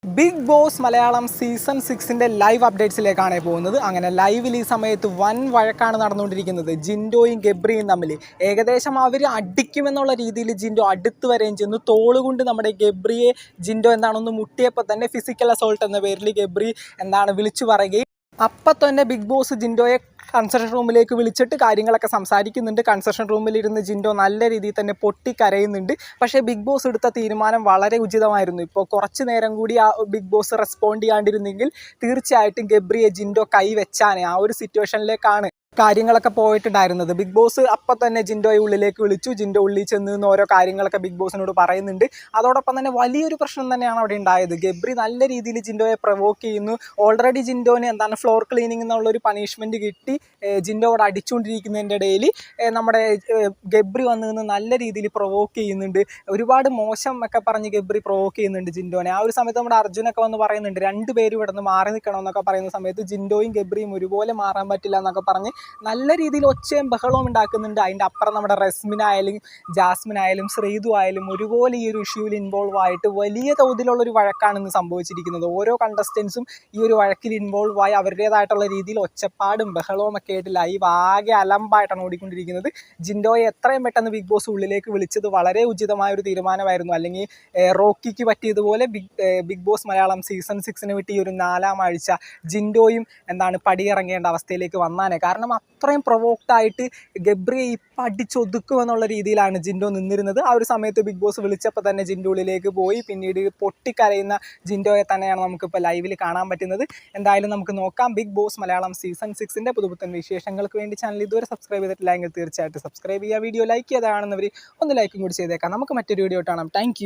Big Boss Malayalam season 6-ന്റെ live അപ്ഡേറ്റ്സിലേക്കാണ് പോകുന്നത്. അങ്ങനെ ലൈവിൽ ഈ സമയത്ത് വൻ വഴക്കാണ് നടന്നുകൊണ്ടിരിക്കുന്നത് ജിൻഡോയും ഗബ്രിയും തമ്മിൽ. ഏകദേശം അവർ അടിക്കുമെന്നുള്ള രീതിയിൽ ജിൻഡോ അടുത്ത് വരെയും ചെന്നു. തോളുകൊണ്ട് നമ്മുടെ ഗബ്രിയെ ജിൻഡോ എന്താണെന്ന് മുട്ടിയപ്പോൾ തന്നെ ഫിസിക്കൽ അസോൾട്ട് എന്ന പേരിൽ ഗബ്രി വിളിച്ചു പറയുകയും അപ്പം തന്നെ ബിഗ് ബോസ് ജിൻഡോയെ കൺസെഷൻ റൂമിലേക്ക് വിളിച്ചിട്ട് കാര്യങ്ങളൊക്കെ സംസാരിക്കുന്നുണ്ട്. കൺസെഷൻ റൂമിലിരുന്ന് ജിൻഡോ നല്ല രീതിയിൽ തന്നെ പൊട്ടിക്കരയുന്നുണ്ട്. പക്ഷേ ബിഗ് ബോസ് എടുത്ത തീരുമാനം വളരെ ഉചിതമായിരുന്നു. ഇപ്പോൾ കുറച്ച് നേരം കൂടി ആ ബിഗ് ബോസ് റെസ്പോണ്ട് ചെയ്യാണ്ടിരുന്നെങ്കിൽ തീർച്ചയായിട്ടും ഗബ്രിയെ ജിൻഡോ കൈവച്ചാനെ. ആ ഒരു സിറ്റുവേഷനിലേക്കാണ് കാര്യങ്ങളൊക്കെ പോയിട്ടുണ്ടായിരുന്നത്. ബിഗ് ബോസ് അപ്പം തന്നെ ജിൻഡോയെ ഉള്ളിലേക്ക് വിളിച്ചു. ജിൻഡോ ഉള്ളിൽ ചെന്ന് നിന്ന് ഓരോ കാര്യങ്ങളൊക്കെ ബിഗ് ബോസിനോട് പറയുന്നുണ്ട്. അതോടൊപ്പം തന്നെ വലിയൊരു പ്രശ്നം തന്നെയാണ് അവിടെ ഉണ്ടായത്. ഗബ്രി നല്ല രീതിയിൽ ജിൻഡോയെ പ്രൊവോക്ക് ചെയ്യുന്നു. ഓൾറെഡി ജിൻഡോന് ഫ്ലോർ ക്ലീനിങ് എന്നുള്ളൊരു പണിഷ്മെൻറ്റ് കിട്ടി. ജിൻഡോ അവിടെ അടിച്ചുകൊണ്ടിരിക്കുന്നതിൻ്റെ ഇടയിൽ നമ്മുടെ ഗബ്രി വന്ന് നിന്ന് നല്ല രീതിയിൽ പ്രൊവോക്ക് ചെയ്യുന്നുണ്ട്. ഒരുപാട് മോശം ഒക്കെ പറഞ്ഞ് ഗബ്രി പ്രൊവോക്ക് ചെയ്യുന്നുണ്ട് ജിൻഡോനെ. ആ ഒരു സമയത്ത് നമ്മുടെ അർജുനൊക്കെ വന്ന് പറയുന്നുണ്ട്, രണ്ടുപേരും ഇവിടെ നിന്ന് മാറി നിൽക്കണം എന്നൊക്കെ പറയുന്ന സമയത്ത് ജിൻഡോയും ഗബ്രിയും ഒരുപോലെ മാറാൻ പറ്റില്ല എന്നൊക്കെ പറഞ്ഞ് നല്ല രീതിയിൽ ഒച്ചയും ബഹളവും ഉണ്ടാക്കുന്നുണ്ട്. അതിൻ്റെ അപ്പുറം നമ്മുടെ റസ്മിനായാലും ജാസ്മിനായാലും ശ്രീതു ആയാലും ഒരുപോലെ ഈ ഒരു ഇഷ്യൂവിൽ ഇൻവോൾവ് ആയിട്ട് വലിയ തോതിലുള്ളൊരു വഴക്കാണ് ഇന്ന് സംഭവിച്ചിരിക്കുന്നത്. ഓരോ കണ്ടസ്റ്റൻസും ഈ ഒരു വഴക്കിൽ ഇൻവോൾവ് ആയി അവരുടേതായിട്ടുള്ള രീതിയിൽ ഒച്ചപ്പാടും ബഹളവും ഒക്കെ ആയിട്ട് ലൈവ് ആകെ അലമ്പായിട്ടാണ് ഓടിക്കൊണ്ടിരിക്കുന്നത്. ജിൻഡോയെ എത്രയും പെട്ടെന്ന് ബിഗ് ബോസ് ഉള്ളിലേക്ക് വിളിച്ചത് വളരെ ഉചിതമായ ഒരു തീരുമാനമായിരുന്നു. അല്ലെങ്കിൽ റോക്കിക്ക് പറ്റിയതുപോലെ ബിഗ് ബോസ് മലയാളം സീസൺ 6-ന് വിട്ട് ഈ ഒരു 4-ാം ആഴ്ച ജിൻഡോയും പടിയിറങ്ങേണ്ട അവസ്ഥയിലേക്ക് വന്നാനേ. കാരണം അത്രയും പ്രൊവോക്ഡ് ആയിട്ട് ഗബ്രിയെ ഇപ്പം അടിച്ചൊതുക്കുമെന്നുള്ള രീതിയിലാണ് ജിൻഡോ നിന്നിരുന്നത്. ആ ഒരു സമയത്ത് ബിഗ് ബോസ് വിളിച്ചപ്പോൾ തന്നെ ജിൻഡോ ഉള്ളിലേക്ക് പോയി. പിന്നീട് പൊട്ടിക്കരയുന്ന ജിൻഡോയെ തന്നെയാണ് നമുക്കിപ്പോൾ ലൈവിൽ കാണാൻ പറ്റുന്നത്. എന്തായാലും നമുക്ക് നോക്കാം ബിഗ് ബോസ് മലയാളം സീസൺ 6-ന്റെ പുതുപുത്തൻ വിശേഷങ്ങൾക്ക് വേണ്ടി ചാനൽ ഇതുവരെ സബ്സ്ക്രൈബ് ചെയ്തിട്ടില്ല എങ്കിൽ തീർച്ചയായിട്ടും സബ്സ്ക്രൈബ് ചെയ്യുക. വീഡിയോ ലൈക്ക് ചെയ്താണെന്നവർ ഒന്ന് ലൈക്കും കൂടി ചെയ്തേക്കാം. നമുക്ക് മറ്റൊരു വീഡിയോ കാണാം. താങ്ക്